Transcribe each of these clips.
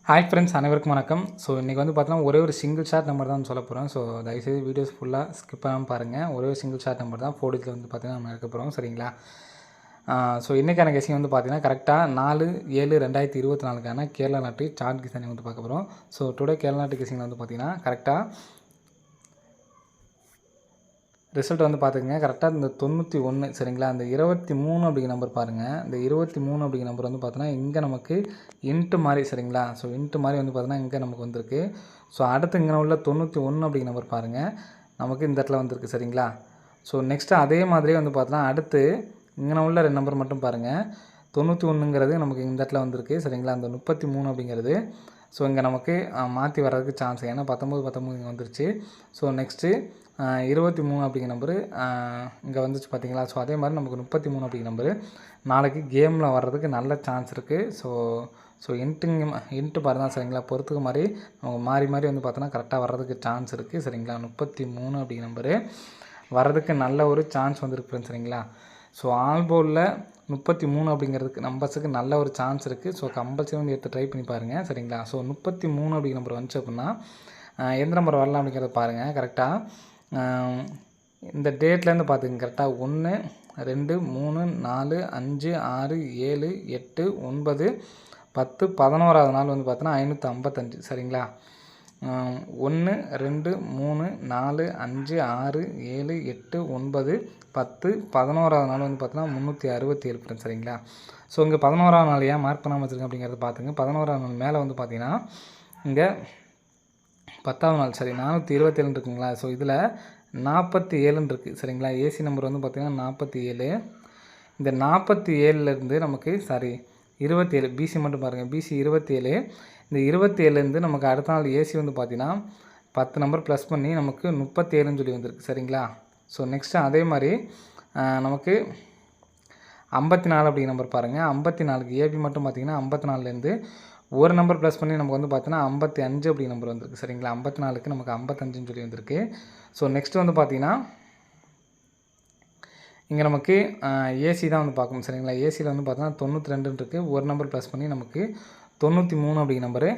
Hi friends, அனைவருக்கும் வணக்கம். So இன்றைக்கி வந்து பார்த்தீங்கன்னா ஒரே ஒரு சிங்கிள் ஷாட் நம்பர் தான் சொல்ல போகிறோம். ஸோ தயவுசெய்து வீடியோஸ் ஃபுல்லாக ஸ்கிப் பண்ணாமல் பாருங்கள். ஒரே ஒரு சிங்கிள் ஷாட் நம்பர் தான் 4 டிஜிட்டில் வந்து பார்த்தீங்கன்னா நம்ம எடுக்க போகிறோம். சரிங்களா? ஸோ இன்றைக்கான கெஸிங் வந்து பார்த்தீங்கன்னா கரெக்டாக 4/7/2024க்கான கேரளா நாட்டு சார்ட் கெஸிங் வந்து பார்க்க போகிறோம். ஸோ டுடே கேரளா நாட்டு கெஸிங்கில் வந்து பார்த்தீங்கன்னா கரெக்டாக ரிசல்ட் வந்து பார்த்துக்கங்க. கரெக்டாக இந்த 91 சரிங்களா, அந்த 23 அப்படிங்கிற நம்பர் பாருங்கள். இந்த 23 அப்படிங்கிற நம்பர் வந்து பார்த்தோன்னா இங்கே நமக்கு இன்ட்டு மாதிரி சரிங்களா. ஸோ இன்ட்டு மாதிரி வந்து பார்த்தோன்னா இங்கே நமக்கு வந்திருக்கு. ஸோ அடுத்து இங்கே உள்ள 91 அப்படிங்கிற நம்பர் பாருங்கள், நமக்கு இந்த இடத்துல வந்திருக்கு சரிங்களா. ஸோ நெக்ஸ்ட்டு அதே மாதிரியே வந்து பார்த்தோன்னா அடுத்து இங்கே உள்ள 2 நம்பர் மட்டும் பாருங்கள். 91ங்கிறது நமக்கு இந்த இடத்துல வந்திருக்கு சரிங்களா. அந்த 33 அப்படிங்கிறது ஸோ இங்கே நமக்கு மாற்றி வர்றதுக்கு சான்ஸ், ஏன்னா 19 இங்கே வந்துருச்சு. ஸோ நெக்ஸ்ட்டு 23 அப்படிங்கிற நம்பரு இங்கே வந்துச்சு பார்த்தீங்களா. ஸோ அதே மாதிரி நமக்கு 33 அப்படிங்கிற நம்பரு நாளைக்கு கேமில் வர்றதுக்கு நல்ல சான்ஸ் இருக்குது. ஸோ இன்ட்டு பாரு தான் சரிங்களா, பொறுத்துக்கு மாதிரி நமக்கு மாறி மாறி வந்து பார்த்தோன்னா கரெக்டாக வர்றதுக்கு சான்ஸ் இருக்குது சரிங்களா. 33 அப்படிங்கிற நம்பரு வர்றதுக்கு நல்ல ஒரு சான்ஸ் வந்துருக்கு சரிங்களா. ஸோ ஆல் போர்டில் 33 அப்படிங்கிறதுக்கு நம்பர்ஸுக்கு நல்ல ஒரு சான்ஸ் இருக்குது. ஸோ கம்பல்சரி வந்து எடுத்து ட்ரை பண்ணி பாருங்கள் சரிங்களா. ஸோ 33 அப்படிங்கிற நம்பர் வந்துச்சு அப்படின்னா எந்த நம்பர் வரலாம் அப்படிங்கிறத பாருங்கள். கரெக்டாக இந்த டேட்லேருந்து பார்த்துங்க. கரெக்டாக 1, 2, 3, 4, 5, 6, 7, 8, 9, 10, 11வது நாள் வந்து பார்த்தோன்னா 555 சரிங்களா. 1, 2, 3, 4, 5, 6, 7, 8, 9, 10, 11வது நாள் வந்து பார்த்தோன்னா 367 ஃப்ரெண்ட்ஸ் சரிங்களா. ஸோ இங்கே 11வது நாள் ஏன் மார்க் பண்ணாமல் வச்சுருக்கேன் அப்படிங்கிறத பார்த்துங்க. 11வது நாள் மேலே வந்து பார்த்தீங்கன்னா இங்கே 10வது நாள் சரி 427 இருக்குங்களா. ஸோ இதில் 47 இருக்குது சரிங்களா. ஏசி நம்பர் வந்து பார்த்திங்கன்னா 47. இந்த 47லேருந்து நமக்கு 27 பிசி மட்டும் பாருங்கள். பிசி 27. இந்த 27லேருந்து நமக்கு அடுத்த நாள் ஏசி வந்து பார்த்திங்கன்னா 10 நம்பர் ப்ளஸ் பண்ணி நமக்கு 37ன்னு சொல்லி வந்திருக்கு சரிங்களா. ஸோ நெக்ஸ்ட்டு அதே மாதிரி நமக்கு 54 அப்படிங்கிற நம்பர் பாருங்கள். 54க்கு ஏபி மட்டும் பார்த்திங்கன்னா 54லேருந்து ஒரு நம்பர் ப்ளஸ் பண்ணி நமக்கு வந்து பார்த்தீங்கன்னா 55 அப்படிங்கிற நம்பர் வந்திருக்கு சரிங்களா. 54க்கு நமக்கு 55ன்னு சொல்லி வந்திருக்கு. ஸோ நெக்ஸ்ட்டு வந்து பார்த்திங்கன்னா இங்கே நமக்கு ஏசி தான் வந்து பார்க்கணும் சரிங்களா. ஏசியில் வந்து பார்த்தோன்னா 92 இருக்குது. ஒரு நம்பர் ப்ளஸ் பண்ணி நமக்கு 93 அப்படிங்கிற நம்பரு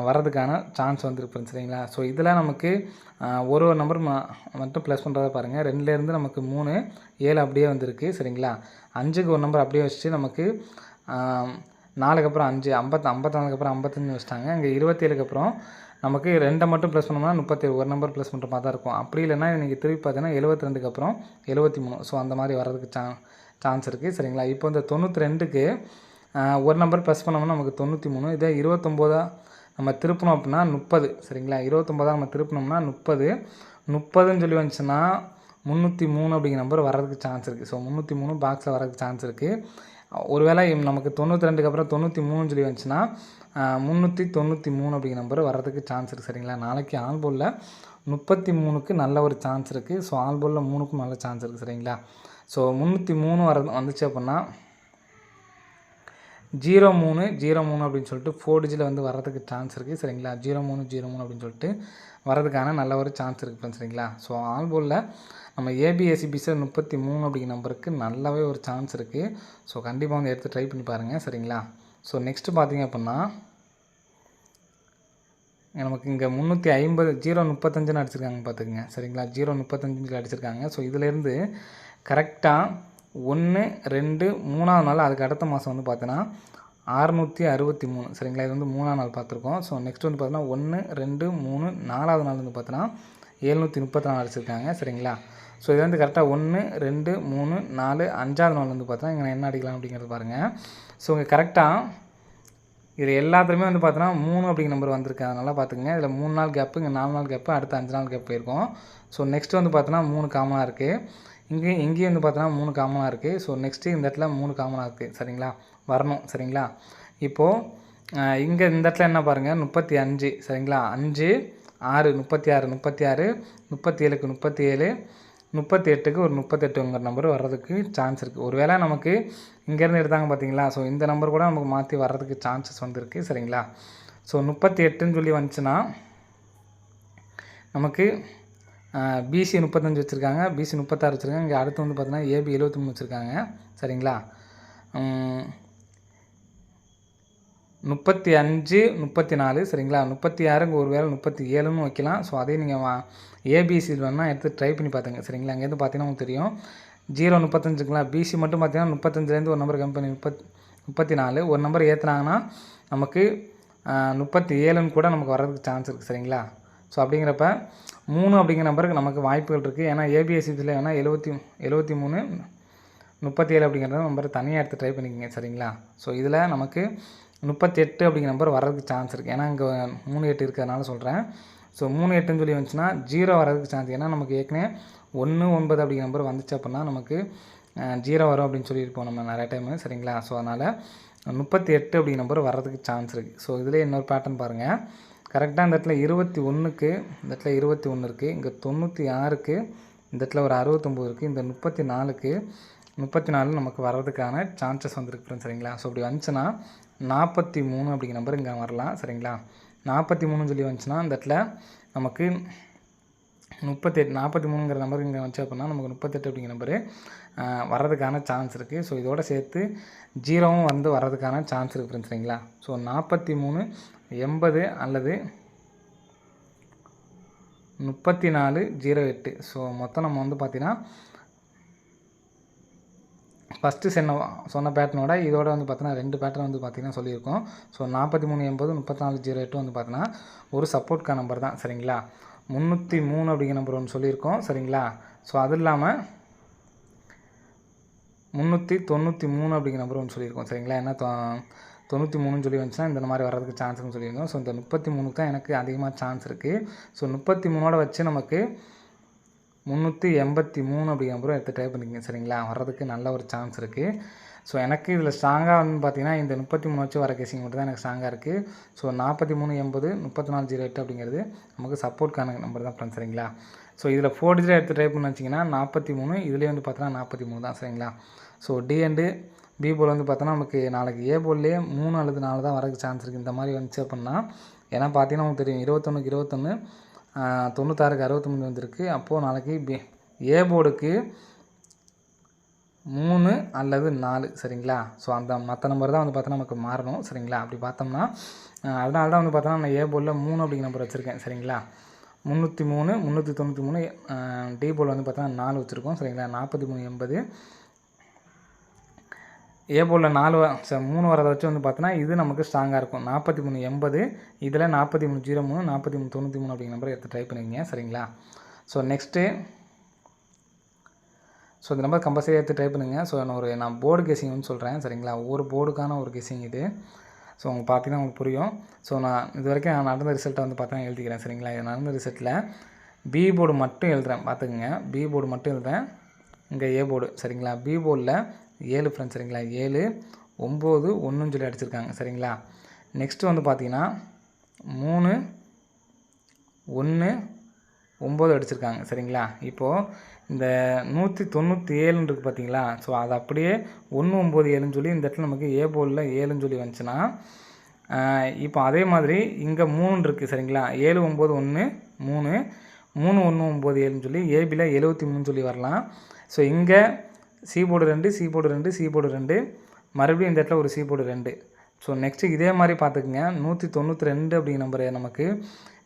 வர்றதுக்கான சான்ஸ் வந்துருக்கு சரிங்களா. ஸோ இதில் நமக்கு ஒரு நம்பர் மட்டும் ப்ளஸ் பண்ணுறத பாருங்கள். 2லேருந்து நமக்கு 3, 7 அப்படியே வந்திருக்கு சரிங்களா. 5க்கு ஒரு நம்பர் அப்படியே வச்சுட்டு நமக்கு 4க்கு அப்புறம் 5, 54க்கு அப்புறம் 55 வச்சுட்டாங்க. இங்கே 27க்கு அப்புறம் நமக்கு 2 மட்டும் ப்ளஸ் பண்ணோம்னா 37, ஒரு நம்பர் ப்ளஸ் பண்ணுற மாதிரி தான் இருக்கும். அப்படி இல்லைன்னா இன்றைக்கி திருப்பி பார்த்தீங்கன்னா 72க்கு அப்புறம் 73. ஸோ அந்த மாதிரி வர்றதுக்கு சான்ஸ் இருக்குது சரிங்களா. இப்போ இந்த 92க்கு ஒரு நம்பர் ப்ளஸ் பண்ணோம்னா நமக்கு 93. இதே 29 நம்ம திருப்பணும் அப்படின்னா 30 சரிங்களா. 29 நம்ம திருப்பினோம்னா 30ன்னு சொல்லி வந்துச்சுன்னா 303 அப்படிங்கிற நம்பர் வர்றதுக்கு சான்ஸ் இருக்குது. ஸோ 303 பாக்ஸில் வர்றதுக்கு சான்ஸ் இருக்குது. ஒருவேளை நமக்கு 92க்கு அப்புறம் 93 சொல்லி வந்துச்சுன்னா 393 அப்படிங்கிற நம்பர் வர்றதுக்கு சான்ஸ் இருக்குது சரிங்களா. நாளைக்கு ஆல் போர்டில் 33க்கு நல்ல ஒரு சான்ஸ் இருக்குது. ஸோ ஆல் போர்டில் 3க்கும் நல்ல சான்ஸ் இருக்குது சரிங்களா. ஸோ 303 வந்துச்சு அப்படின்னா 0303 அப்படின்னு சொல்லிட்டு 4 டிஜிட்டில் வந்து வர்றதுக்கு சான்ஸ் இருக்குது சரிங்களா. 0303 அப்படின்னு சொல்லிட்டு வர்றதுக்கான நல்ல ஒரு சான்ஸ் இருக்குது சரிங்களா. ஸோ ஆல் போர்டில் நம்ம ஏபிஎஸ்சிபிஸில் 33 அப்படிங்கிற நம்பருக்கு நல்லாவே ஒரு சான்ஸ் இருக்குது. ஸோ கண்டிப்பாக வந்து எடுத்து ட்ரை பண்ணி பாருங்கள் சரிங்களா. ஸோ நெக்ஸ்ட்டு பார்த்திங்க அப்படின்னா நமக்கு இங்கே 350 035ன்னு அடிச்சிருக்காங்க பார்த்துக்குங்க சரிங்களா. 035 அடிச்சிருக்காங்க. ஸோ இதிலேருந்து கரெக்டாக 1, 2, 3வது நாள் அதுக்கு அடுத்த மாதம் வந்து பார்த்தோன்னா 663 சரிங்களா. இது வந்து 3ஆம் நாள் பார்த்துருக்கோம். ஸோ நெக்ஸ்ட் வந்து பார்த்தோன்னா 1, 2, 3, 4வது நாள் வந்து பார்த்தோன்னா 734 அடிச்சிருக்காங்க சரிங்களா. ஸோ இது வந்து கரெக்டாக 1, 2, 3, 4, 5வது நாள் வந்து பார்த்தோன்னா இங்கே என்ன அடிக்கலாம் அப்படிங்கிறது பாருங்கள். ஸோ இங்கே கரெக்டாக இது எல்லாத்துலேயுமே வந்து பார்த்தோன்னா 3 அப்படிங்கிற நம்பர் வந்திருக்கு. அதனால் பார்த்துக்குங்க. இதில் 3 நாள் கேப்பு, இங்கே 4 நாள் கேப்பு, அடுத்து 5 நாள் கேப் போயிருக்கும். ஸோ நெக்ஸ்ட்டு வந்து பார்த்தோன்னா 3 காமனாக இருக்குது. இங்கேயும் வந்து பார்த்தோன்னா 3 காமனாக இருக்குது. ஸோ நெக்ஸ்ட்டு இந்த இடத்துல 3 காமனாக இருக்குது சரிங்களா, வரணும் சரிங்களா. இப்போது இங்கே இந்த இடத்துல என்ன பாருங்கள், 35 சரிங்களா. 5, 6, 36, 37, 37க்கு 37, 38க்கு ஒரு 38ங்கிற நம்பர் வர்றதுக்கு சான்ஸ் இருக்குது. ஒரு வேளை நமக்கு இங்கேருந்து எடுத்தாங்க பார்த்தீங்களா. ஸோ இந்த நம்பர் கூட நமக்கு மாற்றி வர்றதுக்கு சான்சஸ் வந்துருக்கு சரிங்களா. ஸோ 38ன்னு சொல்லி வந்துச்சுன்னா நமக்கு பிசி 35 வச்சுருக்காங்க, பிசி 36 வச்சுருக்காங்க. இங்கே அடுத்து வந்து பார்த்தீங்கன்னா ஏபி 73 வச்சுருக்காங்க சரிங்களா. 35 34 சரிங்களா. 36 ஒரு வேளை 37ன்னு வைக்கலாம். ஸோ அதே நீங்கள் ஏபிசி வேணால் எடுத்து ட்ரை பண்ணி பார்த்துங்க சரிங்களா. அங்கேருந்து பார்த்தீங்கன்னா உங்களுக்கு தெரியும் 0 35ங்களா. பிசி மட்டும் பார்த்தீங்கன்னா 35லேருந்து ஒரு நம்பர் கம்மி பண்ணி 34 ஒரு நம்பர் ஏற்றுனாங்கன்னா நமக்கு 37ன்னு கூட நமக்கு வர்றதுக்கு சான்ஸ் இருக்குது சரிங்களா. ஸோ அப்படிங்கிறப்ப 3 அப்படிங்கிற நம்பருக்கு நமக்கு வாய்ப்புகள் இருக்குது. ஏன்னா ஏபிஎஸ்சியில் வேணால் 73 37 அப்படிங்கிற நம்பர் தனியாக எடுத்து ட்ரை பண்ணிக்கோங்க சரிங்களா. ஸோ இதில் நமக்கு 38 அப்படிங்கிற நம்பர் வர்றதுக்கு சான்ஸ் இருக்குது. ஏன்னா இங்கே 3 8 இருக்கிறதுனால சொல்கிறேன். ஸோ 3 8ன்னு சொல்லி வந்துச்சுன்னா 0 வர்றதுக்கு சான்ஸ். ஏன்னா நமக்கு ஏற்கனவே 1 9 அப்படிங்கிற நம்பர் வந்துச்சு அப்படின்னா நமக்கு 0 வரும் அப்படின்னு சொல்லியிருப்போம் நம்ம நிறைய டைமு சரிங்களா. ஸோ அதனால் 38 அப்படிங்கிற நம்பர் வர்றதுக்கு சான்ஸ் இருக்குது. ஸோ இதில் இன்னொரு பேட்டர்ன் பாருங்கள். கரெக்டாக இந்த இடத்துல 21க்கு இந்த இடத்துல 21 இருக்குது, இங்கே 96க்கு இந்த இடத்துல ஒரு 69 இருக்குது, இந்த 34 நமக்கு வர்றதுக்கான சான்சஸ் வந்துருக்கு ஃப்ரெண்ட்ஸ் சரிங்களா. ஸோ இப்படி வந்துச்சுன்னா 43 அப்படிங்கிற நம்பர் இங்கே வரலாம் சரிங்களா. 43 சொல்லி வந்துச்சுன்னா இந்த இடத்துல நமக்கு 43ங்கிற நம்பர் இங்கே வந்துச்சு அப்படின்னா நமக்கு 38 அப்படிங்கிற நம்பரு வர்றதுக்கான சான்ஸ் இருக்குது. ஸோ இதோட சேர்த்து 0வும் வந்து வர்றதுக்கான சான்ஸ் இருக்குது ஃப்ரெண்ட்ஸ் சரிங்களா. ஸோ 43 80 அல்லது 34 08. ஸோ மொத்தம் நம்ம வந்து பார்த்திங்கன்னா ஃபஸ்ட்டு சொன்ன பேட்டர்னோட இதோட வந்து பார்த்தீங்கன்னா 2 பேட்டர்ன் வந்து பார்த்திங்கன்னா சொல்லியிருக்கோம். ஸோ 43 80 34 08 வந்து பார்த்தீங்கன்னா ஒரு சப்போர்ட்கான நம்பர் தான் சரிங்களா. 303 அப்படிங்கிற நம்பர் ஒன்று சொல்லியிருக்கோம் சரிங்களா. ஸோ அது இல்லாமல் 393 அப்படிங்கிற நம்பர் ஒன்று சொல்லியிருக்கோம் சரிங்களா. ஏன்னா 93ன்னு சொல்லி வந்துச்சுன்னா இந்த மாதிரி வர்றதுக்கு சான்ஸ்னு சொல்லியிருந்தோம். ஸோ இந்த 33க்கு தான் எனக்கு அதிகமாக சான்ஸ் இருக்குது. ஸோ 33ஓட வச்சு நமக்கு 383 அப்படிங்கிற நம்பரும் எடுத்து ட்ரை பண்ணிக்கங்க சரிங்களா. வர்றதுக்கு நல்ல ஒரு சான்ஸ் இருக்குது. ஸோ எனக்கு இதில் ஸ்ட்ராங்காக வந்து பார்த்திங்கன்னா இந்த 33 வச்சு வர கேசிங் மட்டும் தான் எனக்கு ஸ்ட்ராங்காக இருக்குது. ஸோ 43 80 34 08 அப்படிங்கிறது நமக்கு சப்போர்ட்கான நம்பர் தான் ஃப்ரெண்ட்ஸ் சரிங்களா. ஸோ இதில் 4 டிஜிட் எடுத்து ட்ரை பண்ணி வச்சிங்கன்னா 43 இதுலேயே வந்து பார்த்தோன்னா 43 தான் சரிங்களா. ஸோ டி அண்டு பி போல் வந்து பார்த்தோன்னா நமக்கு நாளைக்கு ஏ போல்லேயே 3 அல்லது 4 தான் வரதுக்கு சான்ஸ் இருக்குது. இந்த மாதிரி வந்துச்சு அப்படின்னா ஏன்னா பார்த்தீங்கன்னா உங்களுக்கு தெரியும் 21க்கு 21 96க்கு 63 வந்துருக்கு. அப்போது நாளைக்கு ஏ போர்டுக்கு 3 அல்லது 4 சரிங்களா. ஸோ அந்த மற்ற நம்பர் தான் வந்து பார்த்தோன்னா நமக்கு மாறணும் சரிங்களா. அப்படி பார்த்தோம்னா அதனால தான் வந்து பார்த்தோன்னா நான் ஏ போர்டில் 3 அப்படிங்கிற நம்பர் வச்சுருக்கேன் சரிங்களா. 303 393 டி போர்டில் வந்து பார்த்தோன்னா 4 வச்சுருக்கோம் சரிங்களா. 43 80 ஏ போர்டில் 3 வரதை வச்சு வந்து பார்த்தோன்னா இது நமக்கு ஸ்ட்ராங்காக இருக்கும். 43 80 இதில் 43 03 43 93 அப்படிங்கிற நம்பர் எடுத்து ட்ரை பண்ணிக்கங்க சரிங்களா. ஸோ நெக்ஸ்ட்டு ஸோ இந்த நம்பர் கம்பல்சரி எடுத்து ட்ரை பண்ணுங்கள். ஸோ நான் போர்டு கெஸிங் வந்து சொல்கிறேன் சரிங்களா. ஒவ்வொரு போர்டுக்கான ஒரு கெஸிங் இது. ஸோ உங்களுக்கு பார்த்தீங்கன்னா உங்களுக்கு புரியும். ஸோ நான் இது வரைக்கும் நான் நடந்த ரிசல்ட்டை வந்து பார்த்தா எழுதிக்கிறேன் சரிங்களா. இது நடந்த ரிசல்ட்டில் பி போர்டு மட்டும் எழுதுகிறேன் பார்த்துக்குங்க. பி போர்டு மட்டும் எழுதுறேன். இங்கே ஏ போர்டு சரிங்களா. பி போர்டில் 7 ஃப்ரெண்ட்ஸ் சரிங்களா. 7 9 1ன்னு சொல்லி அடிச்சிருக்காங்க சரிங்களா. நெக்ஸ்ட்டு வந்து பார்த்தீங்கன்னா 3 1 9 அடிச்சிருக்காங்க சரிங்களா. இப்போது இந்த 197 இருக்குது பார்த்தீங்களா. ஸோ அது அப்படியே 197ன்னு சொல்லி இந்த இடத்துல நமக்கு ஏ போர்டில் 7ன்னு சொல்லி வந்துச்சுன்னா இப்போ அதே மாதிரி இங்கே 3 இருக்குது சரிங்களா. 7 9 1 3 3 1 9 7ன்னு சொல்லி ஏபியில் 73 சொல்லி வரலாம். ஸோ இங்கே C board 2 C board 2 C board 2 மறுபடியும் இந்த இடத்துல ஒரு சி போர்டு 2. ஸோ நெக்ஸ்ட்டு இதே மாதிரி பார்த்துக்குங்க. 192 அப்படிங்கிற நம்பர் நமக்கு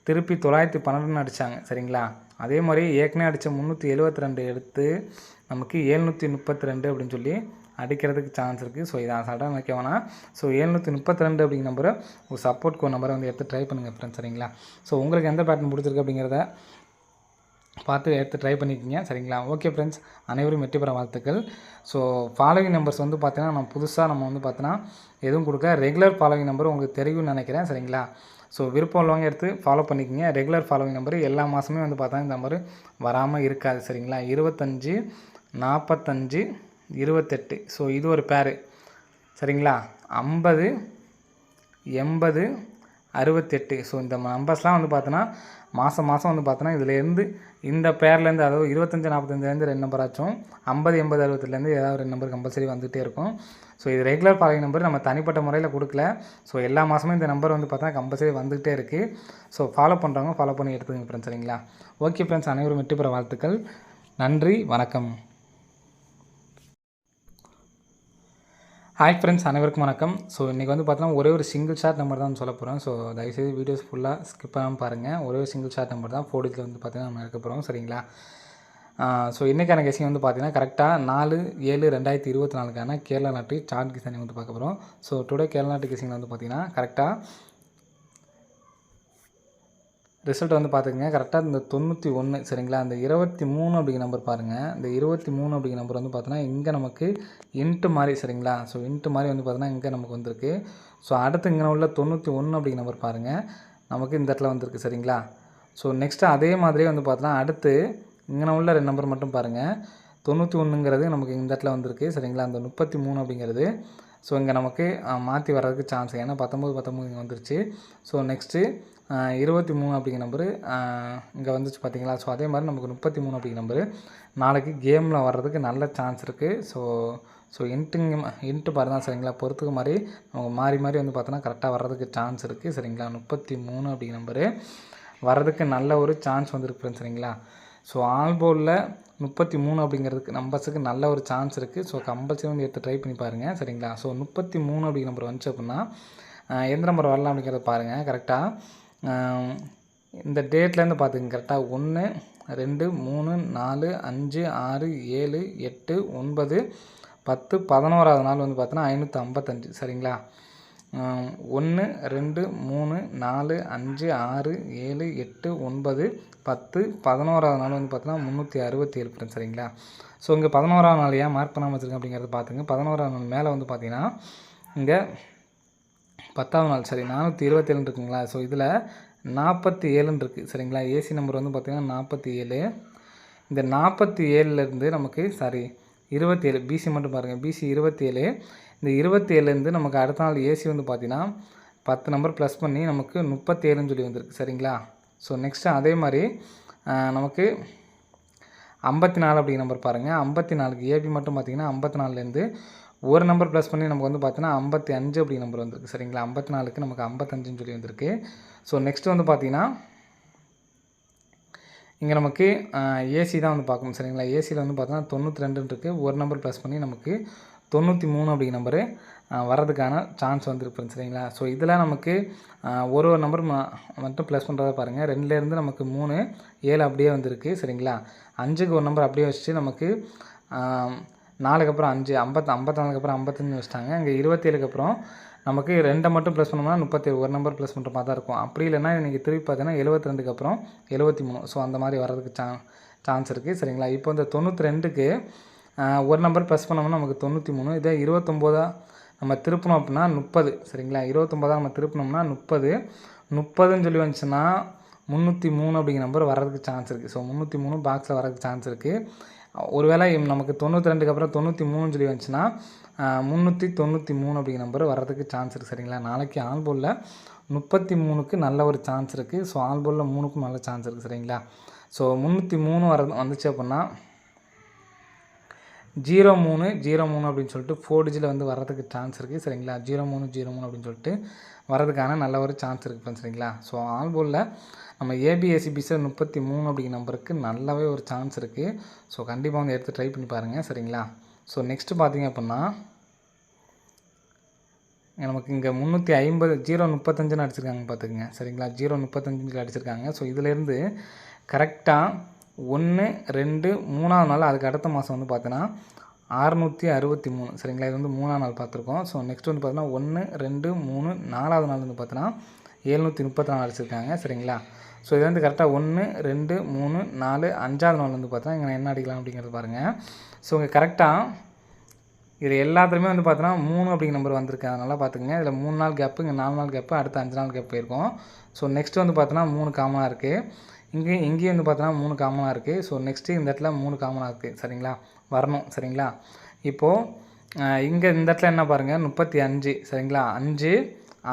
திருப்பி 912ன்னு அடித்தாங்க சரிங்களா. அதே மாதிரி ஏற்கனவே அடித்த 372 எடுத்து நமக்கு 732 அப்படின்னு சொல்லி அடிக்கிறதுக்கு சான்ஸ் இருக்குது. ஸோ இதை சடனாக நினைக்க வேணாம். ஸோ 732 அப்படிங்கிற நம்பரை ஒரு சப்போர்ட் கோட் நம்பரை வந்து எடுத்து ட்ரை பண்ணுங்கள் ஃப்ரெண்ட்ஸ் சரிங்களா. ஸோ உங்களுக்கு எந்த பேட்டர்ன் பிடிச்சிருக்கு அப்படிங்கிறத பார்த்து எடுத்து ட்ரை பண்ணிக்கோங்க சரிங்களா. ஓகே ஃப்ரெண்ட்ஸ், அனைவரும் வெற்றி பெற வாழ்த்துக்கள். ஸோ ஃபாலோவிங் நம்பர்ஸ் வந்து பார்த்தீங்கன்னா நம்ம வந்து பார்த்தோன்னா எதுவும் கொடுக்க ரெகுலர் ஃபாலோவிங் நம்பர் உங்களுக்கு தெரியும்னு நினைக்கிறேன் சரிங்களா. ஸோ விருப்பம் உள்ளவங்க எடுத்து ஃபாலோ பண்ணிக்கோங்க. ரெகுலர் ஃபாலோவிங் நம்பர் எல்லா மாதமே வந்து பார்த்தா இந்த நம்பர் வராமல் இருக்காது சரிங்களா. 25 45 28. ஸோ இது ஒரு பேரு சரிங்களா. 50 80 68. ஸோ இந்த நம்பர்ஸ்லாம் வந்து பார்த்தோன்னா மாதம் வந்து பார்த்தோன்னா இதுலேருந்து இந்த பேர்லேருந்து அதாவது 25 45லேருந்து 2 நம்பர் ஆச்சும் 50 80 60லேருந்து ஏதாவது 2 நம்பர் கம்பல்சரி வந்துகிட்டே இருக்கும். ஸோ இது ரெகுலர் ஃபாலோவிங் நம்பர் நம்ம தனிப்பட்ட முறையில் கொடுக்கல. ஸோ எல்லா மாதமும் இந்த நம்பர் வந்து பார்த்தா கம்பல்சரி வந்துகிட்டே இருக்குது. ஸோ ஃபாலோ பண்ணுறவங்க ஃபாலோ பண்ணி எடுத்துக்கங்க ஃப்ரெண்ட்ஸ் சரிங்களா. ஓகே ஃப்ரெண்ட்ஸ், அனைவரும் வெற்றி பெற வாழ்த்துக்கள். நன்றி, வணக்கம். ஹாய் ஃப்ரெண்ட்ஸ், அனைவருக்கும் வணக்கம். ஸோ இன்றைக்கி வந்து பார்த்தீங்கன்னா ஒரே ஒரு சிங்கிள் ஷாட் நம்பர் தான் சொல்ல போகிறோம். ஸோ தயவுசெய்து வீடியோஸ் ஃபுல்லாக ஸ்கிப் பண்ணாமல் பாருங்கள். ஒரே ஒரு சிங்கிள் ஷாட் நம்பர் தான் 4 டிஜிட்டில் வந்து பார்த்தீங்கன்னா நம்ம எடுக்க போகிறோம். சரிங்களா? ஸோ இன்றைக்கான கெஸிங் வந்து பார்த்தீங்கன்னா கரெக்டாக 4/7/2024க்கான கேரளா நாட்டு சார்ட் கெஸிங் வந்து பார்க்க போகிறோம். ஸோ டுடே கேரளா நாட்டு கெஸிங் வந்து பார்த்தீங்கன்னா கரெக்டாக ரிசல்ட் வந்து பார்த்துக்கங்க. கரெக்டாக இந்த 91 சரிங்களா, அந்த 23 அப்படிங்கிற நம்பர் பாருங்கள். இந்த 23 அப்படிங்கிற நம்பர் வந்து பார்த்தோன்னா இங்கே நமக்கு இன்ட்டு மாதிரி சரிங்களா. ஸோ இன்ட்டு மாதிரி வந்து பார்த்தோன்னா இங்கே நமக்கு வந்திருக்கு. ஸோ அடுத்து இங்கே உள்ள 91 அப்படிங்கிற நம்பர் பாருங்கள், நமக்கு இந்த இடத்துல வந்திருக்கு சரிங்களா. ஸோ நெக்ஸ்ட்டு அதே மாதிரியே வந்து பார்த்தோன்னா அடுத்து இங்கே உள்ள 2 நம்பர் மட்டும் பாருங்கள். 91ங்கிறது நமக்கு இந்த இடத்துல வந்திருக்கு சரிங்களா. அந்த 33 அப்படிங்கிறது ஸோ இங்கே நமக்கு மாற்றி வர்றதுக்கு சான்ஸ், ஏன்னா 19 இங்கே வந்துருச்சு. ஸோ நெக்ஸ்ட்டு 23 அப்படிங்கிற நம்பரு இங்கே வந்துச்சு பார்த்தீங்களா. ஸோ அதே மாதிரி நமக்கு 33 அப்படிங்கிற நம்பரு நாளைக்கு கேமில் வர்றதுக்கு நல்ல சான்ஸ் இருக்குது. ஸோ இன்ட்டு பாரு தான் சரிங்களா, பொறுத்துக்கு மாதிரி நமக்கு மாறி மாறி வந்து பார்த்தோன்னா கரெக்டாக வர்றதுக்கு சான்ஸ் இருக்குது சரிங்களா. 33 அப்படிங்கிற நம்பரு வர்றதுக்கு நல்ல ஒரு சான்ஸ் வந்துருக்கு சரிங்களா. ஸோ ஆல்போலில் 33 அப்படிங்கிறதுக்கு நம்பர்ஸுக்கு நல்ல ஒரு சான்ஸ் இருக்குது. ஸோ கம்பல்சரி வந்து எடுத்து ட்ரை பண்ணி பாருங்கள் சரிங்களா. ஸோ 33 அப்படிங்கிற நம்பர் வந்துச்சு அப்படின்னா எந்த நம்பர் வரலாம் அப்படிங்கிறத பாருங்கள். கரெக்டாக இந்த டேட்லேருந்து பார்த்துங்க. கரெக்டாக 1, 2, 3, 4, 5, 6, 7, 8, 9, 10, 11வது நாள் வந்து பார்த்தோன்னா 555 சரிங்களா. 1, 2, 3, 4, 5, 6, 7, 8, 9, 10, 11வது நாள் வந்து பார்த்தோன்னா 367 ஃப்ரெண்ட்ஸ் சரிங்களா. ஸோ இங்கே 11வது நாள் ஏன் மார்க் பண்ணாமல் வச்சுருக்கேன் அப்படிங்கிறத பார்த்துங்க. 11வது நாள் மேலே வந்து பார்த்தீங்கன்னா இங்கே 10வது நாள் சரி 427 இருக்குங்களா. ஸோ இதில் 47 இருக்குது சரிங்களா. ஏசி நம்பர் வந்து பார்த்திங்கன்னா 47. இந்த 47லேருந்து நமக்கு 27 பிசி மட்டும் பாருங்கள். பிசி 27. இந்த 27லேருந்து நமக்கு அடுத்த நாள் ஏசி வந்து பார்த்திங்கன்னா 10 நம்பர் ப்ளஸ் பண்ணி நமக்கு 37ன்னு சொல்லி வந்திருக்கு சரிங்களா. ஸோ நெக்ஸ்ட்டு அதே மாதிரி நமக்கு 54 அப்படிங்கிற நம்பர் பாருங்கள். 54க்கு ஏபி மட்டும் பார்த்திங்கன்னா 54லேருந்து ஒரு நம்பர் ப்ளஸ் பண்ணி நமக்கு வந்து பார்த்தீங்கன்னா 55 அப்படிங்கிற நம்பர் வந்திருக்கு சரிங்களா. 54க்கு நமக்கு 55ன்னு சொல்லி வந்திருக்கு. ஸோ நெக்ஸ்ட்டு வந்து பார்த்திங்கன்னா இங்கே நமக்கு ஏசி தான் வந்து பார்க்கணும் சரிங்களா. ஏசியில் வந்து பார்த்தோன்னா 92 இருக்குது. ஒரு நம்பர் ப்ளஸ் பண்ணி நமக்கு 93 அப்படிங்கிற நம்பரு வர்றதுக்கான சான்ஸ் வந்துருக்கு சரிங்களா. ஸோ இதில் நமக்கு ஒரு நம்பர் மட்டும் ப்ளஸ் பண்ணுறதா பாருங்கள். 2லேருந்து நமக்கு 3, 7 அப்படியே வந்திருக்கு சரிங்களா. 5க்கு ஒரு நம்பர் அப்படியே வச்சுட்டு நமக்கு 4க்கு அப்புறம் 5, 54க்கு அப்புறம் 55 வச்சுட்டாங்க. இங்கே 27க்கு அப்புறம் நமக்கு 2 மட்டும் ப்ளஸ் பண்ணோம்னா 37, ஒரு நம்பர் ப்ளஸ் பண்ணுற மாதிரி தான் இருக்கும். அப்படி இல்லைன்னா இன்றைக்கி திருப்பி பார்த்தீங்கன்னா 72க்கு அப்புறம் 73. ஸோ அந்த மாதிரி வர்றதுக்கு சான்ஸ் இருக்குது சரிங்களா. இப்போ இந்த 92க்கு ஒரு நம்பர் ப்ளஸ் பண்ணோம்னா நமக்கு 93. இதே 29 நம்ம திருப்பணும் அப்படின்னா 30 சரிங்களா. 29 நம்ம திருப்பினோம்னா 30ன்னு சொல்லி வந்துச்சுன்னா 303 அப்படிங்கிற நம்பர் வர்றதுக்கு சான்ஸ் இருக்குது. ஸோ 303 பாக்ஸில் வர்றதுக்கு சான்ஸ் இருக்குது. ஒருவேளை நமக்கு 92க்கு அப்புறம் 93 சொல்லி வந்துச்சுன்னா 393 அப்படிங்கிற நம்பர் வர்றதுக்கு சான்ஸ் இருக்குது சரிங்களா. நாளைக்கு ஆல்போலில் 33க்கு நல்ல ஒரு சான்ஸ் இருக்குது. ஸோ ஆல்போலில் 3க்கும் நல்ல சான்ஸ் இருக்குது சரிங்களா. ஸோ 303 வந்துச்சு அப்படின்னா 0303 அப்படின்னு சொல்லிட்டு 4 டிஜிட்டில் வந்து வர்றதுக்கு சான்ஸ் இருக்குது சரிங்களா. 0303 அப்படின்னு சொல்லிட்டு வர்றதுக்கான நல்ல ஒரு சான்ஸ் இருக்குது சரிங்களா. ஸோ ஆல்போலில் நம்ம ஏபிஎஸ்சிபிஸில் 33 அப்படிங்கிற நம்பருக்கு நல்லாவே ஒரு சான்ஸ் இருக்குது. ஸோ கண்டிப்பாக வந்து எடுத்து ட்ரை பண்ணி பாருங்கள் சரிங்களா. ஸோ நெக்ஸ்ட்டு பார்த்திங்க அப்படின்னா நமக்கு இங்கே 350 035ன்னு அடிச்சிருக்காங்க பார்த்துக்குங்க சரிங்களா. 035 அடிச்சிருக்காங்க. ஸோ இதிலேருந்து கரெக்டாக 1, 2, 3வது நாள் அதுக்கு அடுத்த மாதம் வந்து பார்த்தோன்னா 663 சரிங்களா. இது வந்து 3ஆம் நாள் பார்த்துருக்கோம். ஸோ நெக்ஸ்ட் வந்து பார்த்தோன்னா 1, 2, 3, 4வது நாள் வந்து பார்த்தோன்னா 734 அடிச்சிருக்காங்க சரிங்களா. ஸோ இது வந்து கரெக்டாக 1, 2, 3, 4, 5வது நாள் வந்து பார்த்தா இங்கே என்ன அடிக்கலாம் அப்படிங்கிறது பாருங்கள். ஸோ இங்கே கரெக்டாக இது எல்லாத்துலேயுமே வந்து பார்த்தோன்னா 3 அப்படிங்கிற நம்பர் வந்திருக்கு. அதனால் பார்த்துக்குங்க. இதில் 3 நாள் கேப்பு, இங்கே 4 நாள் கேப்பு, அடுத்து 5 நாள் கேப் போயிருக்கும். ஸோ நெக்ஸ்ட்டு வந்து பார்த்தோன்னா 3 காமனாக இருக்குது. இங்கேயும் வந்து பார்த்தோன்னா 3 காமனாக இருக்குது. ஸோ நெக்ஸ்ட்டு இந்த இடத்துல 3 காமனாக இருக்குது சரிங்களா, வரணும் சரிங்களா. இப்போது இங்கே இந்த இடத்துல என்ன பாருங்கள் 35 சரிங்களா. 5,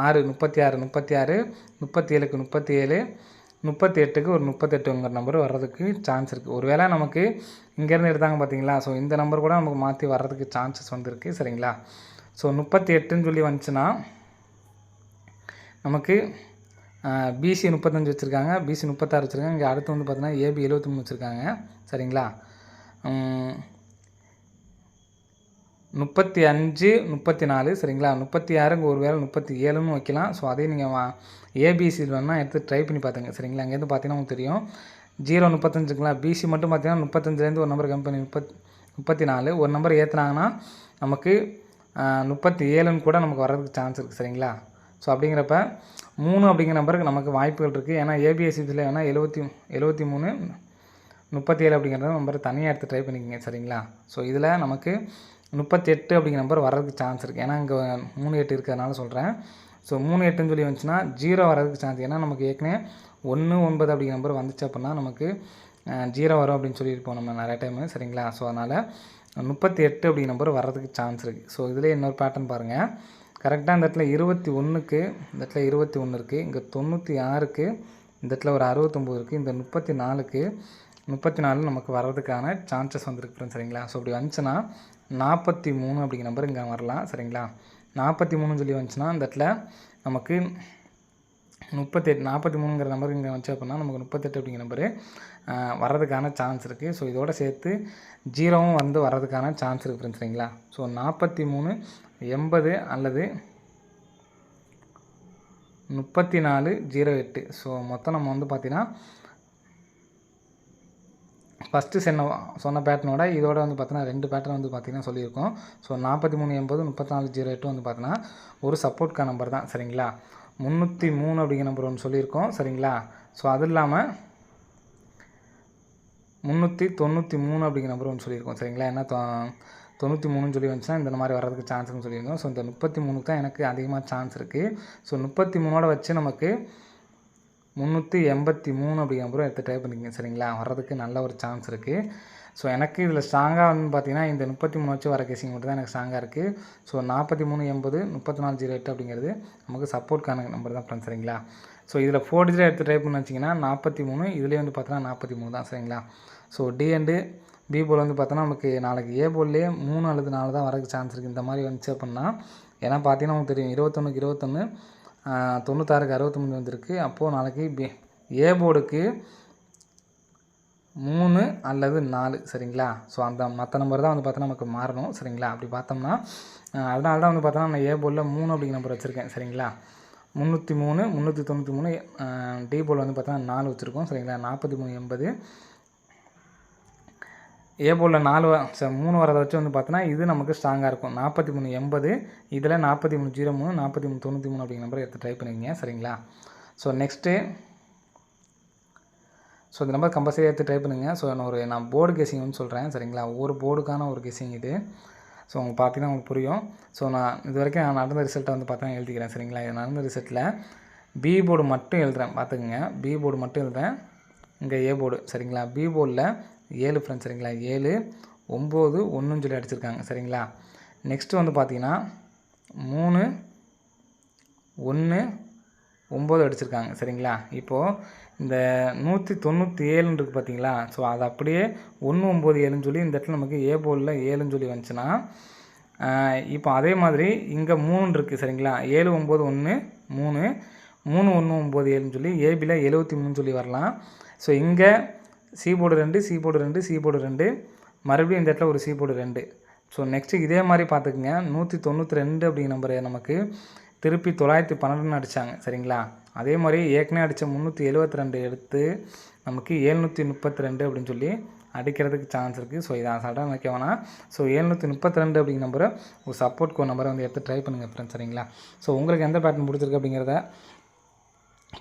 6, 36, 37, 37க்கு 37, 38க்கு ஒரு 38ங்கிற நம்பர் வர்றதுக்கு சான்ஸ் இருக்குது. ஒருவேளை நமக்கு இங்கேருந்து எடுத்தாங்க பார்த்தீங்களா. ஸோ இந்த நம்பர் கூட நமக்கு மாற்றி வர்றதுக்கு சான்சஸ் வந்துருக்கு சரிங்களா. ஸோ 38ன்னு சொல்லி வந்துச்சுன்னா நமக்கு பிசி 35 வச்சுருக்காங்க, பிசி 36 வச்சுருக்காங்க. இங்கே அடுத்து வந்து பார்த்தீங்கன்னா ஏபி 73 வச்சுருக்காங்க சரிங்களா. 35 34 சரிங்களா. 36 ஒரு வேளை 37ன்னு வைக்கலாம். ஸோ அதே நீங்கள் ஏபிசியில் வேணால் எடுத்து ட்ரை பண்ணி பார்த்துங்க சரிங்களா. அங்கேருந்து பார்த்தீங்கன்னா உங்களுக்கு தெரியும் 0 35ங்களா. பிசி மட்டும் பார்த்தீங்கன்னா 35லேருந்து ஒரு நம்பர் கம்மி பண்ணி 34 ஒரு நம்பர் ஏற்றுனாங்கன்னா நமக்கு 37ன்னு கூட நமக்கு வர்றதுக்கு சான்ஸ் இருக்குது சரிங்களா. ஸோ அப்படிங்கிறப்ப 3 அப்படிங்கிற நம்பருக்கு நமக்கு வாய்ப்புகள் இருக்குது. ஏன்னா ஏபிஎஸ்சி இதில் வேணால் 73 37 அப்படிங்கிற நம்பரை தனியாக எடுத்து ட்ரை பண்ணிக்கோங்க சரிங்களா. ஸோ இதில் நமக்கு 38 அப்படிங்கிற நம்பர் வர்றதுக்கு சான்ஸ் இருக்குது. ஏன்னா இங்கே 3 8 இருக்கிறதுனால சொல்கிறேன். ஸோ 3 8ன்னு சொல்லி வந்துச்சுன்னா 0 வர்றதுக்கு சான்ஸ். ஏன்னா நமக்கு ஏற்கனவே 1 9 அப்படிங்கிற நம்பர் வந்துச்சு அப்படின்னா நமக்கு 0 வரும் அப்படின்னு சொல்லியிருப்போம் நம்ம நிறைய டைமு சரிங்களா. ஸோ அதனால் 38 அப்படிங்கிற நம்பர் வர்றதுக்கு சான்ஸ் இருக்குது. ஸோ இதிலே இன்னொரு பேட்டர்ன் பாருங்கள். கரெக்டாக இந்த இடத்துல 21க்கு இந்த இடத்துல 21 இருக்குது, இங்கே 96க்கு இந்த இடத்துல ஒரு 69 இருக்குது, இந்த 34 நமக்கு வர்றதுக்கான சான்சஸ் வந்துருக்கு சரிங்களா. ஸோ இப்படி வந்துச்சுன்னா 43 அப்படிங்கிற நம்பர் இங்கே வரலாம் சரிங்களா. 43 சொல்லி வந்துச்சுன்னா இந்த இடத்துல நமக்கு 38 43ங்கிற நம்பர் இங்கே வந்துச்சு அப்படின்னா நமக்கு 38 அப்படிங்கிற நம்பரு வர்றதுக்கான சான்ஸ் இருக்குது. ஸோ இதோட சேர்த்து 0வும் வந்து வர்றதுக்கான சான்ஸ் இருக்குது ஃப்ரெண்ட்ஸ் சரிங்களா. ஸோ 43 80 அல்லது 34 08. ஸோ மொத்தம் நம்ம வந்து பார்த்திங்கன்னா ஃபஸ்ட்டு சொன்ன பேட்டர்னோட இதோட வந்து பார்த்தீங்கன்னா 2 பேட்டர்ன் வந்து பார்த்திங்கன்னா சொல்லியிருக்கோம். ஸோ 43 80 34 08 வந்து பார்த்தீங்கன்னா ஒரு சப்போர்ட்கான நம்பர் தான் சரிங்களா. 303 அப்படிங்கிற நம்பர் ஒன்று சொல்லியிருக்கோம் சரிங்களா. ஸோ அது இல்லாமல் 393 அப்படிங்கிற நம்பர் ஒன்று சொல்லியிருக்கோம் சரிங்களா. ஏன்னா 93ன்னு சொல்லி வந்துச்சுன்னா இந்த மாதிரி வர்றதுக்கு சான்ஸ்னு சொல்லியிருந்தோம். ஸோ இந்த 33க்கு தான் எனக்கு அதிகமாக சான்ஸ் இருக்குது. ஸோ 33ஓட வச்சு நமக்கு 383 அப்படிங்கிற நம்பரும் எடுத்து ட்ரை பண்ணிக்கங்க சரிங்களா. வர்றதுக்கு நல்ல ஒரு சான்ஸ் இருக்குது. ஸோ எனக்கு இதில் ஸ்ட்ராங்காக வந்து பார்த்திங்கன்னா இந்த 33 வச்சு வர கேசிங் மட்டும் தான் எனக்கு ஸ்ட்ராங்காக இருக்குது. ஸோ 43 80 34 08 அப்படிங்கிறது நமக்கு சப்போர்ட்கான நம்பர் தான் ஃப்ரெண்ட்ஸ் சரிங்களா. ஸோ இதில் 4 டிஜிட் எடுத்து ட்ரை பண்ணி வச்சிங்கன்னா 43 இதுலேயே வந்து பார்த்தோன்னா 43 தான் சரிங்களா. ஸோ டி அண்டு பி போல் வந்து பார்த்தோன்னா நமக்கு நாளைக்கு ஏ போல்லேயே 3 அல்லது 4 தான் வரதுக்கு சான்ஸ் இருக்குது. இந்த மாதிரி வந்துச்சு அப்படின்னா ஏன்னா பார்த்தீங்கன்னா உங்களுக்கு தெரியும் 21க்கு 21 96க்கு 63 வந்துருக்கு. அப்போது நாளைக்கு ஏ போர்டுக்கு 3 அல்லது 4 சரிங்களா. ஸோ அந்த மற்ற நம்பர் தான் வந்து பார்த்தோன்னா நமக்கு மாறணும் சரிங்களா. அப்படி பார்த்தோம்னா அதனால தான் வந்து பார்த்தோன்னா நான் ஏ போர்டில் 3 அப்படிங்கிற நம்பர் வச்சுருக்கேன் சரிங்களா. 303 393 டி போர்டில் வந்து பார்த்தோன்னா 4 வச்சுருக்கோம் சரிங்களா. 43 80 ஏ போர்டில் 3 வரதை வச்சு வந்து பார்த்தோன்னா இது நமக்கு ஸ்ட்ராங்காக இருக்கும். 43 80 இதில் 43 03 43 93 அப்படிங்கிற நம்பரை எடுத்து ட்ரை பண்ணிக்கங்க சரிங்களா. ஸோ நெக்ஸ்ட்டு ஸோ இந்த நம்பர் கம்பல்சரி எடுத்து ட்ரை பண்ணுங்கள். ஸோ நான் போர்டு கெஸிங் வந்து சொல்கிறேன் சரிங்களா. ஒவ்வொரு போர்டுக்கான ஒரு கெஸிங் இது. ஸோ உங்களுக்கு பார்த்தீங்கன்னா உங்களுக்கு புரியும். ஸோ நான் இது வரைக்கும் நான் நடந்த ரிசல்ட்டை வந்து பார்த்தா எழுதிக்கிறேன் சரிங்களா. இது நடந்த ரிசல்ட்டில் பி போர்டு மட்டும் எழுதுகிறேன் பார்த்துக்குங்க. பி போர்டு மட்டும் எழுதுறேன். இங்கே ஏ போர்டு சரிங்களா. பி போர்டில் 7 ஃப்ரெண்ட்ஸ் சரிங்களா. 7 9 1ன்னு சொல்லி அடிச்சிருக்காங்க சரிங்களா. நெக்ஸ்ட்டு வந்து பார்த்தீங்கன்னா 3 1 9 அடிச்சிருக்காங்க சரிங்களா. இப்போது இந்த 197 இருக்குது பார்த்தீங்களா. ஸோ அது அப்படியே 1 9 7ன்னு சொல்லி இந்த இடத்துல நமக்கு ஏ போர்டில் 7ன்னு சொல்லி வந்துச்சுன்னா இப்போ அதே மாதிரி இங்கே 3 இருக்குது சரிங்களா. 7 9 1 3 3 1 9 7ன்னு சொல்லி ஏபியில் 73ன்னு சொல்லி வரலாம். ஸோ இங்கே C board 2 C board 2 C board 2 மறுபடியும் இந்த இடத்துல ஒரு சி போர்டு 2. ஸோ நெக்ஸ்ட்டு இதே மாதிரி பார்த்துக்குங்க. 192 அப்படிங்கிற நம்பரை நமக்கு திருப்பி 912ன்னு அடித்தாங்க சரிங்களா. அதே மாதிரி ஏற்கனவே அடித்த 372 எடுத்து நமக்கு 732 அப்படின்னு சொல்லி அடிக்கிறதுக்கு சான்ஸ் இருக்குது. ஸோ இதை அசால்ட்டாக நினைக்க வேணாம். ஸோ 732 அப்படிங்கிற நம்பரை ஒரு சப்போர்ட் கோ நம்பரை வந்து எடுத்து ட்ரை பண்ணுங்கள் ஃப்ரெண்ட்ஸ் சரிங்களா. ஸோ உங்களுக்கு எந்த பேட்டர்ன் பிடிச்சிருக்கு அப்படிங்கிறத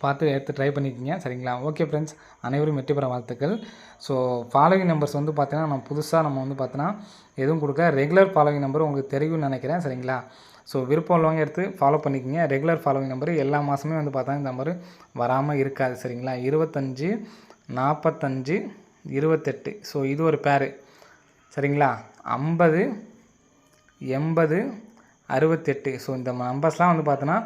பார்த்து எடுத்து ட்ரை பண்ணிக்கோங்க சரிங்களா. ஓகே ஃப்ரெண்ட்ஸ், அனைவரும் வெற்றி பெற வாழ்த்துக்கள். ஸோ ஃபாலோவிங் நம்பர்ஸ் வந்து பார்த்தீங்கன்னா நம்ம வந்து பார்த்தோன்னா எதுவும் கொடுக்க ரெகுலர் ஃபாலோவிங் நம்பர் உங்களுக்கு தெரியும்னு நினைக்கிறேன் சரிங்களா. ஸோ விருப்பம் உள்ளவங்க எடுத்து ஃபாலோ பண்ணிக்கோங்க. ரெகுலர் ஃபாலோவிங் நம்பர் எல்லா மாதமே வந்து பார்த்தா இந்த நம்பர் வராமல் இருக்காது சரிங்களா. 25 45 28. ஸோ இது ஒரு பேரு சரிங்களா. 50 80 68. ஸோ இந்த நம்பர்ஸ்லாம் வந்து பார்த்தோன்னா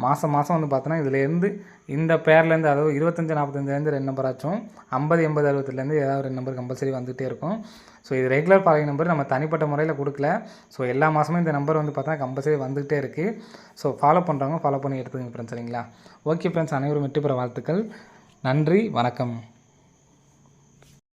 மாதம் வந்து பார்த்தோன்னா இதுலேருந்து இந்த பேர்லேருந்து அதாவது 25 45லேருந்து 2 நம்பர் ஆச்சும் 50 80 60லேருந்து ஏதாவது 2 நம்பர் கம்பல்சரி வந்துகிட்டே இருக்கும். ஸோ இது ரெகுலர் ஃபாலோவிங் நம்பர் நம்ம தனிப்பட்ட முறையில் கொடுக்கல. ஸோ எல்லா மாதமும் இந்த நம்பர் வந்து பார்த்தா கம்பல்சரி வந்துகிட்டே இருக்குது. ஸோ ஃபாலோ பண்ணுறவங்க ஃபாலோ பண்ணி எடுத்துக்கங்க ஃப்ரெண்ட்ஸ் சரிங்களா. ஓகே ஃப்ரெண்ட்ஸ், அனைவரும் வெற்றி பெற வாழ்த்துக்கள். நன்றி, வணக்கம்.